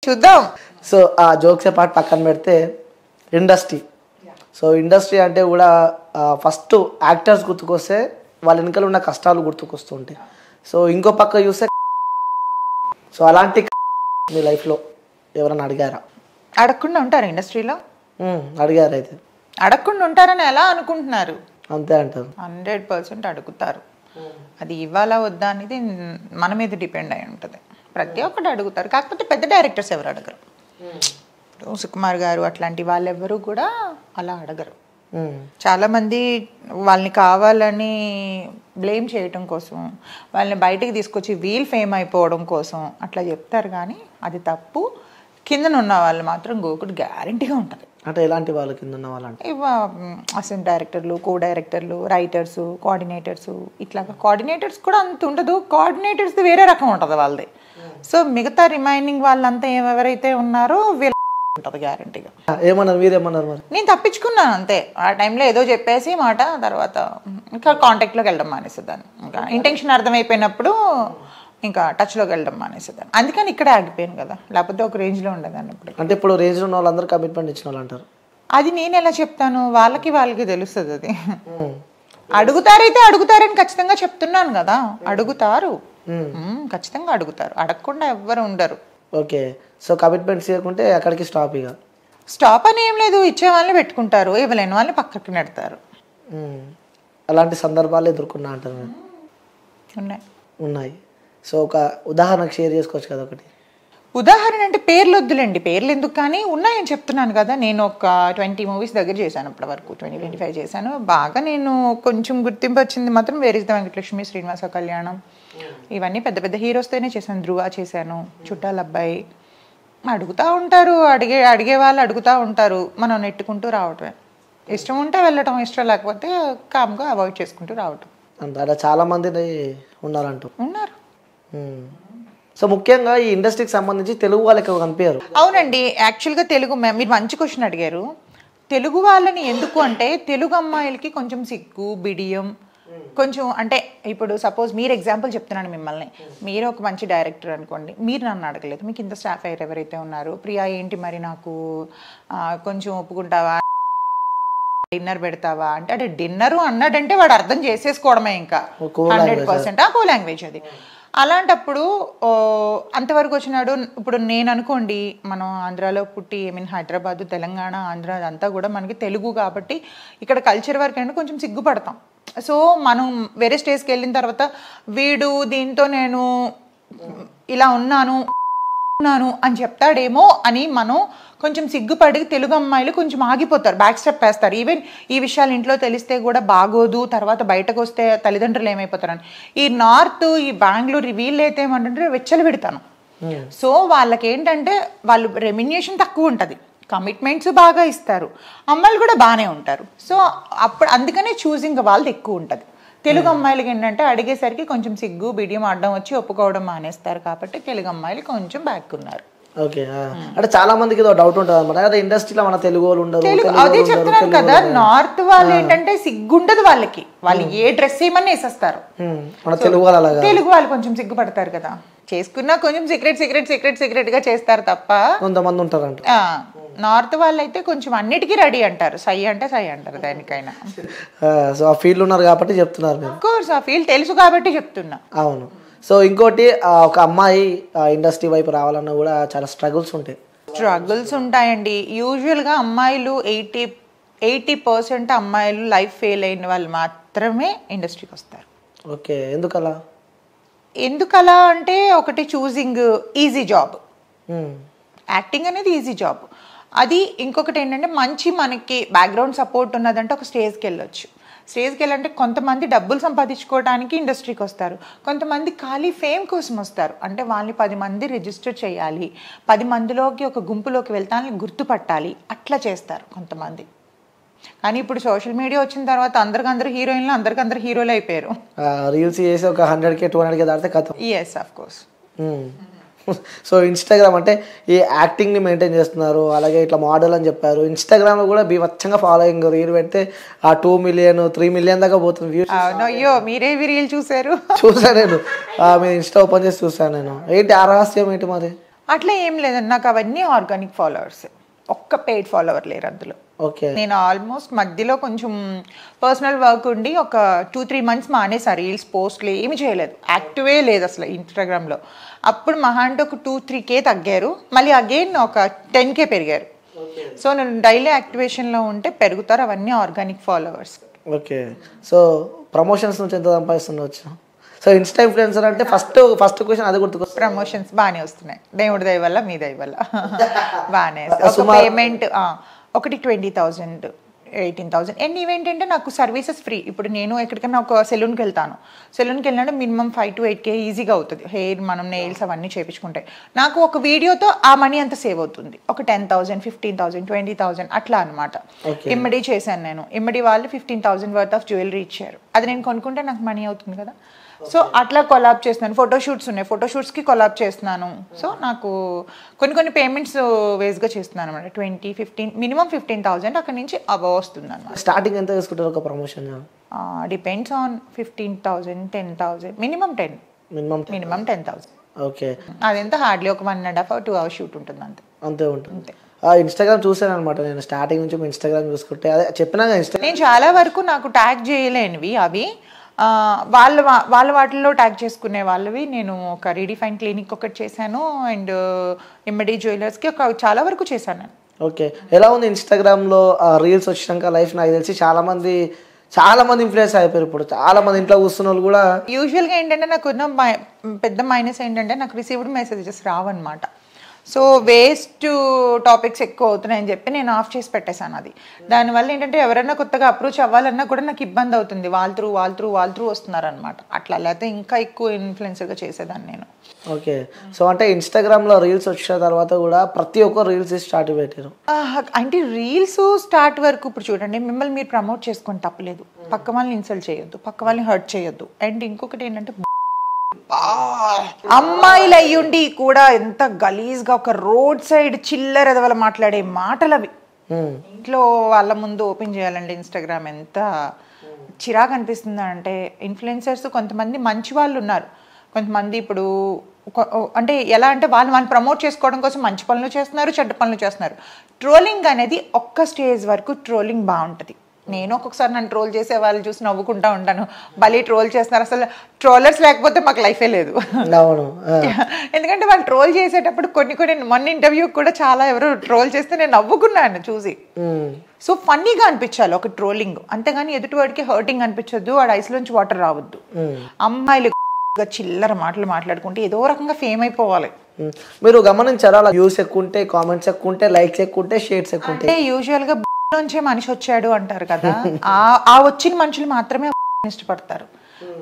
చూద్దాం. సో ఆ jokes part పక్కన పెడితే ఇండస్ట్రీ. సో ఇండస్ట్రీ అంటే కూడా ఫస్ట్ యాక్టర్స్ గుర్తుకొస్తే వాళ్ళ వెనకాల ఉన్న కష్టాలు గుర్తుకొస్తుంటాయి. సో ఇంకో పక్క చూస్తే సో అలాంటి మీ లైఫ్లో ఎవరైనా అడిగారా? అడగకుండా ఉంటారు ఇండస్ట్రీలో? అడిగారు. అయితే అడగకుండా ఉంటారని ఎలా అనుకుంటున్నారు? అంతే అంటారు. 100% అడుగుతారు. అది ఇవ్వాలా వద్దా అనేది మన మీద డిపెండ్ అయి ఉంటుంది. ప్రతి ఒక్కటి అడుగుతారు. కాకపోతే పెద్ద డైరెక్టర్స్ ఎవరు అడగరు. సుకుమార్ గారు అట్లాంటి వాళ్ళెవరు కూడా అలా అడగరు. చాలామంది వాళ్ళని కావాలని బ్లేమ్ చేయటం కోసం, వాళ్ళని బయటకు తీసుకొచ్చి వీల్ ఫేమ్ అయిపోవడం కోసం అట్లా చెప్తారు. కానీ అది తప్పు. కిందన ఉన్న వాళ్ళు మాత్రం గోకుడు గ్యారంటీగా ఉంటుంది. అంటే ఎలాంటి వాళ్ళు కింద ఉన్న వాళ్ళు అంటే అసిస్టెంట్ డైరెక్టర్లు, కో డైరెక్టర్లు, రైటర్స్, కోఆర్డినేటర్స్. ఇట్లాగా కోఆర్డినేటర్స్ కూడా అంత ఉండదు. కోఆర్డినేటర్స్ వేరే రకం ఉంటుంది వాళ్ళది. సో మిగతా రిమైనింగ్ వాళ్ళంతా ఎవరైతే ఉన్నారో వీళ్ళ ఉంటుంది గ్యారంటీగా. ఏమన్నారు? మీరేమన్నారు? మరి నేను తప్పించుకున్నాను అంతే. ఆ టైంలో ఏదో చెప్పేసి మాట తర్వాత ఇంకా కాంటాక్ట్లోకి వెళ్ళడం మానేసేదాన్ని. ఇంకా ఇంటెన్షన్ అర్థమైపోయినప్పుడు ఇంకా టచ్లోకి వెళ్ళడం మానేసేదాన్ని. అందుకని ఇక్కడే ఆగిపోయాను కదా, లేకపోతే ఒక రేంజ్లో ఉండేదాన్ని. ఇప్పుడు అంటే ఇప్పుడు రేంజ్లో ఉన్న వాళ్ళందరూ కమిట్మెంట్ ఇచ్చిన వాళ్ళు అంటారు. అది నేను ఎలా చెప్తాను? వాళ్ళకి తెలుస్తుంది. అది అడుగుతారైతే అడుగుతారని ఖచ్చితంగా చెప్తున్నాను కదా. అడుగుతారు, ఖచ్చితంగా అడుగుతారు. అడగకుండా ఎవ్వరు ఉండరు. ఓకే. సో కమిట్మెంట్స్ ఇవ్వకుంటే అక్కడికి స్టాప్. ఇక స్టాప్ అని ఏం లేదు. ఇచ్చే వాళ్ళని పెట్టుకుంటారు, ఇవ్వలేని వాళ్ళని పక్కకి నెడతారు. అలాంటి సందర్భాలు ఎదుర్కొన్నా అంటారు? ఉన్నాయి. సో ఒక ఉదాహరణకు షేర్ చేసుకోవచ్చు కదా ఒకటి? ఉదాహరణ అంటే పేర్లు వద్దులేండి, పేర్లు ఎందుకు, కానీ ఉన్నాయని చెప్తున్నాను కదా. నేను ఒక 20 మూవీస్ దగ్గర చేశాను ఇప్పటి వరకు. 20-25 చేశాను. బాగా నేను కొంచెం గుర్తింపు వచ్చింది మాత్రం where is the Venkatalakshmi, Srinivasa Kalyanam, ఇవన్నీ పెద్ద పెద్ద హీరోస్తోనే చేశాను. ధ్రువ చేశాను, చుట్టాల అబ్బాయి. అడుగుతూ ఉంటారు, అడిగే వాళ్ళు అడుగుతూ ఉంటారు. మనం నెట్టుకుంటూ రావటమే. ఇష్టం ఉంటే వెళ్ళటం, ఇష్టం లేకపోతే కామ్గా అవాయిడ్ చేసుకుంటూ రావటం. అంటే అలా చాలా మంది ఉన్నారు. సో ముఖ్యంగా ఈ ఇండస్ట్రీకి సంబంధించి తెలుగు వాళ్ళకి కనిపించారు. అవునండి. యాక్చువల్గా తెలుగు, మీరు మంచి క్వశ్చన్ అడిగారు. తెలుగు వాళ్ళని ఎందుకు అంటే, తెలుగు అమ్మాయిలకి కొంచెం సిగ్గు, బిడియం, కొంచెం అంటే ఇప్పుడు సపోజ్ మీరు ఎగ్జాంపుల్ చెప్తున్నాను మిమ్మల్ని. మీరు ఒక మంచి డైరెక్టర్ అనుకోండి, మీరు నన్ను అడగలేదు, మీకు ఇంత స్టాఫ్ అయ్యారు ఎవరైతే ఉన్నారో, ప్రియా ఏంటి మరి నాకు కొంచెం ఒప్పుకుంటావా, డిన్నర్ పెడతావా అంటే, అంటే డిన్నరు అన్నాడంటే వాడు అర్థం చేసేసుకోవడమే. ఇంకా 100% కో లాంగ్వేజ్ అది. అలాంటప్పుడు అంతవరకు వచ్చినాడు. ఇప్పుడు నేను అనుకోండి, మనం ఆంధ్రాలో పుట్టి, హైదరాబాదు, తెలంగాణ, ఆంధ్ర అదంతా కూడా మనకి తెలుగు కాబట్టి ఇక్కడ కల్చర్ వరకు అంటే కొంచెం సిగ్గుపడతాం. సో మనం వేరే స్టేజ్కి వెళ్ళిన తర్వాత వీడు దీంతో నేను ఇలా ఉన్నాను అని చెప్తాడేమో అని మనం కొంచెం సిగ్గుపడి తెలుగు అమ్మాయిలు కొంచెం ఆగిపోతారు, బ్యాక్ స్టెప్ వేస్తారు. ఈవెన్ ఈ విషయాలు ఇంట్లో తెలిస్తే కూడా బాగోదు, తర్వాత బయటకు వస్తే తల్లిదండ్రులు ఏమైపోతారని. ఈ నార్త్, ఈ బెంగళూరు వీళ్ళైతే ఏమంటే వెచ్చలు పెడతాను. సో వాళ్ళకి ఏంటంటే వాళ్ళు రెమ్యునరేషన్ తక్కువ ఉంటుంది, కమిట్మెంట్స్ బాగా ఇస్తారు, అమ్మాయిలు కూడా బాగానే ఉంటారు. సో అప్పుడు అందుకనే చూసింగ్ వాళ్ళది ఎక్కువ ఉంటుంది. తెలుగు అమ్మాయిలకి ఏంటంటే అడిగేసరికి కొంచెం సిగ్గు, బిడియం అడ్డం వచ్చి ఒప్పుకోవడం మానేస్తారు. కాబట్టి తెలుగు అమ్మాయిలు కొంచెం బ్యాక్ ఉన్నారు. ఓకే. అంటే చాలా మందికి డౌట్ ఉంటుంది అనమాట, అదే ఇండస్ట్రీలో మన తెలుగు వాళ్ళు ఉండరు. అదే చెప్తున్నాను కదా, నార్త్ వాళ్ళు ఏంటంటే సిగ్గుండదు వాళ్ళకి. వాళ్ళు ఏ డ్రెస్ ఏమన్నా వేసేస్తారు. తెలుగు వాళ్ళు కొంచెం సిగ్గుపడతారు కదా, చేసుకున్నా కొంచెం సీక్రెట్ గా చేస్తారు తప్ప. కొంతమంది ఉంటారు. నార్త్ వాళ్ళు అయితే కొంచెం అన్నిటికీ రెడీ అంటారు, సై అంటే సై అంటారు దానికైనా. సో ఆ ఫీల్డ్ ఉన్నారు కాబట్టి చెప్తున్నారు. ఆఫ్ కోర్స్ ఆ ఫీల్డ్ తెలుసు కాబట్టి చెప్తున్నా. అవును. సో ఇంకోటి, ఒక అమ్మాయి ఇండస్ట్రీ వైపు రావాలన్నా కూడా చాలా స్ట్రగుల్స్ ఉంటాయండి. యూజువల్గా అమ్మాయిలు 80% అమ్మాయిలు లైఫ్ ఫెయిల్ అయిన వాళ్ళు మాత్రమే ఇండస్ట్రీకి వస్తారు. ఓకే. ఎందుకలా అంటే ఒకటి చూసింగ్ ఈజీ జాబ్, యాక్టింగ్ అనేది ఈజీ జాబ్. అది ఇంకొకటి ఏంటంటే మంచి మనకి బ్యాక్గ్రౌండ్ సపోర్ట్ ఉన్నదంటే ఒక స్టేజ్కి వెళ్ళొచ్చు. స్టేజ్కి వెళ్ళంటే కొంతమంది డబ్బులు సంపాదించుకోవడానికి ఇండస్ట్రీకి వస్తారు, కొంతమంది ఖాళీ ఫేమ్ కోసం వస్తారు. అంటే వాళ్ళని 10 మంది రిజిస్టర్ చేయాలి, 10 మందిలోకి ఒక గుంపులోకి వెళ్తానని గుర్తుపట్టాలి, అట్లా చేస్తారు కొంతమంది. కానీ ఇప్పుడు సోషల్ మీడియా వచ్చిన తర్వాత అందరికందరూ హీరోయిన్లు, అందరికందరూ హీరోలు అయిపోయారు. రీల్స్ చేసి ఒక 100K 200K దాటితే కథ. Yes, of course. So Instagram అంటే ఈ యాక్టింగ్ని మెయింటైన్ చేస్తున్నారు, అలాగే ఇట్లా మోడల్ అని చెప్పారు. ఇన్స్టాగ్రామ్లో కూడా బీభత్సంగా ఫాలోయింగ్, రీల్ పెడితే ఆ 2 మిలియన్ 3 మిలియన్ దాకా పోతుంది వ్యూస్. అయ్యో, మీరేవి రీల్ చూసారు? చూసాను నేను, మీరు ఇన్స్టా ఓపెన్ చేసి చూసాను నేను. ఏంటి ఆ రహస్యం ఏంటి మరి? అట్లా ఏం లేదండి, నాకు అవన్నీ ఆర్గానిక్ ఫాలోవర్స్, ఒక్క పెయిడ్ ఫాలోవర్ లేరు అందులో. ఓకే. నేను ఆల్మోస్ట్ మధ్యలో కొంచెం పర్సనల్ వర్క్ ఉండి ఒక 2-3 months మానేసా, రీల్స్ పోస్ట్లు ఏమి చేయలేదు, యాక్టివే లేదు అసలు ఇన్స్టాగ్రామ్లో. అప్పుడు మహా అంటే ఒక 2-3K తగ్గారు, మళ్ళీ అగైన్ ఒక 10K పెరిగారు. సో నేను డైలీ యాక్టివేషన్లో ఉంటే పెరుగుతారు, అవన్నీ organic followers. Okay. So promotions నుంచి ఎంత సంపాదిస్తుండవచ్చు? సో ఇన్స్టా ఇన్ఫ్లుయెన్సర్ అంటే ఫస్ట్ క్వశ్చన్ అది గుర్తుకొస్తుంది. ప్రమోషన్స్ బాగానే వస్తున్నాయి, దేవుడి దయ వల్ల, మీ దయ వల్ల బాగానే. ఒక పేమెంట్ ఒకటి 20,000 18,000. అండ్ ఈవెంట్ అంటే నాకు సర్వీసెస్ ఫ్రీ. ఇప్పుడు నేను ఎక్కడికైనా ఒక సెలూన్కి వెళ్తాను, సెలూన్కి వెళ్ళినట్టు మినిమం 5 to 8K ఈజీగా అవుతుంది, హెయిర్ మనం నెయిల్స్ అవన్నీ చేయించుకుంటే. నాకు ఒక వీడియోతో ఆ మనీ అంతా సేవ్ అవుతుంది, ఒక 10,000 15,000 20,000 అట్లా అనమాట. ఇమ్మడి చేశాను నేను, ఇమ్మడి వాళ్ళు 15,000 వర్త్ ఆఫ్ జ్యువెలరీ ఇచ్చారు, అది నేను కొనుక్కుంటే నాకు మనీ అవుతుంది కదా. సో అట్లా కొలాబ్ చేస్తున్నాను, ఫోటోషూట్స్ ఉన్నాయి, ఫోటోషూట్స్కి కొలాబ్ చేస్తున్నాను. సో నాకు కొన్ని పేమెంట్స్ వేస్గా చేస్తున్నాను అనమాట. 20-15 మినిమం 15,000 అక్కడ నుంచి అబవ్ వస్తుంది అనమాట. స్టార్టింగ్ ఎంత తీసుకుంటారు ఒక promotion? Depends on 15,000 10,000 minimum 10, minimum 10,000. Okay. అదెంత హార్డ్లీ ఒక 1.5 or 2 hours షూట్ ఉంటుంది అంతే. అంతే ఉంటుంది. ఇన్స్టాగ్రామ్ చూసాను అనమాట నేను, స్టార్టింగ్ నుంచి ఇన్స్టాగ్రామ్ చూసుకుంటే అదే చెప్పినా నేను చాలా వరకు నాకు ట్యాగ్ చేయలేనివి అవి వాళ్ళ వాటిల్లో ట్యాగ్ చేసుకునే వాళ్ళవి. నేను ఒక రీడిఫైన్ క్లినిక్ ఒకటి చేశాను, అండ్ ఇమ్మడి జ్యువెలర్స్కి ఒక చాలా వరకు చేశాను నేను. ఓకే. ఎలా ఉంది ఇన్స్టాగ్రామ్లో రీల్స్ వచ్చినాక లైఫ్? నాకు తెలిసి చాలా మంది ఇన్ఫ్లుయెన్స్ అయిపోయారు ఇప్పుడు, చాలా మంది ఇంట్లో కూర్చున్న వాళ్ళు కూడా. యూజువల్గా ఏంటంటే నాకు ఉన్న పెద్ద మైనస్ ఏంటంటే నాకు రిసీవ్డ్ మెసేజెస్ రావన్నమాట. సో వేస్ట్ టాపిక్స్ ఎక్కువ అవుతున్నాయని చెప్పి నేను ఆఫ్ చేసి పెట్టేశాను అది. దానివల్ల ఏంటంటే ఎవరైనా కొత్తగా అప్రోచ్ అవ్వాలన్నా కూడా నాకు ఇబ్బంది అవుతుంది, వాళ్ళ త్రూ వస్తున్నారు అనమాట. అట్లా లేకపోతే ఇంకా ఎక్కువ ఇన్ఫ్లుయెన్సర్గా చేసేదాన్ని నేను. ఓకే. సో అంటే ఇన్స్టాగ్రామ్లో రీల్స్ వచ్చిన తర్వాత కూడా ప్రతి ఒక్కరు రీల్స్ స్టార్ట్ పెట్టారు. అంటే రీల్స్ స్టార్ట్ వరకు ఇప్పుడు చూడండి, మిమ్మల్ని మీరు ప్రమోట్ చేసుకొని తప్పలేదు, పక్క వాళ్ళని ఇన్సల్ట్ చేయొద్దు, పక్క వాళ్ళని హర్ట్ చేయొద్దు. అండ్ ఇంకొకటి ఏంటంటే అమ్మాయిలు అయ్యుండి కూడా ఎంత గలీజ్గా ఒక రోడ్ సైడ్ చిల్లర ఎదవల మాట్లాడే మాటలు అవి ఇంట్లో వాళ్ళ ముందు ఓపెన్ చేయాలండి ఇన్స్టాగ్రామ్. ఎంత చిరాకు అనిపిస్తుంది అంటే, ఇన్ఫ్లుయెన్సర్స్ కొంతమంది మంచి వాళ్ళు ఉన్నారు, కొంతమంది ఇప్పుడు అంటే ఎలా అంటే వాళ్ళు ప్రమోట్ చేసుకోవడం కోసం మంచి పనులు చేస్తున్నారు, చెడ్డ పనులు చేస్తున్నారు. ట్రోలింగ్ అనేది ఒక్క స్టేజ్ వరకు ట్రోలింగ్ బాగుంటుంది. నేను ఒక్కొక్కసారి నన్ను ట్రోల్ చేసే వాళ్ళు చూసి నవ్వుకుంటా ఉంటాను, భలే ట్రోల్ చేస్తున్నారు, అసలు ట్రోలర్స్ లేకపోతే మాకు లైఫే లేదు. ఎందుకంటే వాళ్ళు ట్రోల్ చేసేటప్పుడు కొన్ని మొన్న ఇంటర్వ్యూకి కూడా చాలా ఎవరు ట్రోల్ చేస్తే నేను నవ్వుకున్నాను చూసి. సో ఫన్నీగా అనిపించాలి ఒక ట్రోలింగ్, అంతేగాని ఎదుటివాడికి హర్టింగ్ అనిపించొద్దు, వాడి ఐస్లోంచి వాటర్ రావద్దు. అమ్మాయిలు చిల్లర మాటలు మాట్లాడుకుంటే ఏదో రకంగా ఫేమ్ అయిపోవాలి. మీరు గమనించారా, అలా వ్యూస్ ఎక్కువ ఉంటే, కామెంట్స్ ఎక్కువ ఉంటే, లైక్స్ ఎక్కువ ఉంటే, షేర్స్ ఎక్కువ ఉంటే, యూజువల్ గా నుంచే మనిషి వచ్చాడు అంటారు కదా, ఆ వచ్చిన మనుషులు మాత్రమే ఇష్టపడతారు.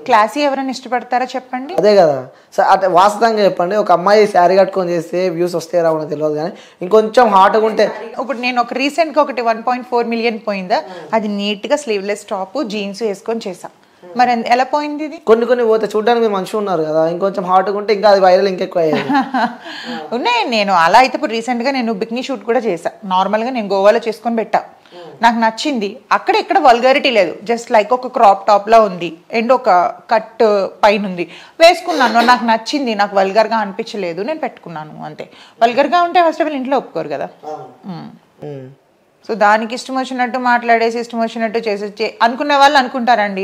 క్లాసీ ఎవరైనా ఇష్టపడతారా చెప్పండి? అదే కదా. సో అంటే వాస్తవంగా చెప్పండి, ఒక అమ్మాయి శారీ కట్టుకొని చేస్తే వ్యూస్ వస్తే రావడం తెలియదు, కానీ ఇంకొంచెం హాట్గా ఉంటే. ఇప్పుడు నేను ఒక రీసెంట్గా ఒకటి 1.4 million పోయిందా, అది నీట్గా స్లీవ్లెస్ టాప్ జీన్స్ వేసుకొని చేసా. మరి ఎలా పోయింది ఇది? కొన్ని పోతే చూడడానికి మంచిగా ఉన్నారు కదా, ఇంకొంచెం హాట్గా ఉంటే ఇంకా అది వైరల్ ఇంకెక్కువ అయ్యేది. ఉన్నాయి. నేను అలా అయితే ఇప్పుడు రీసెంట్గా నేను బిక్నీ షూట్ కూడా చేసా, నార్మల్గా నేను గోవాలో చేసుకొని పెట్టా, నాకు నచ్చింది. అక్కడ ఎక్కడ వల్గారిటీ లేదు, జస్ట్ లైక్ ఒక క్రాప్ టాప్లో ఉంది అండ్ ఒక కట్ పైన ఉంది, వేసుకున్నాను, నాకు నచ్చింది, నాకు వల్గర్గా అనిపించలేదు, నేను పెట్టుకున్నాను అంతే. వల్గర్గా ఉంటే ఫస్ట్ ఆఫ్ ఆల్ ఇంట్లో ఒప్పుకోరు కదా. సో దానికి ఇష్టం వచ్చినట్టు మాట్లాడేసి ఇష్టం వచ్చినట్టు చేసి అనుకునే వాళ్ళు అనుకుంటారండి,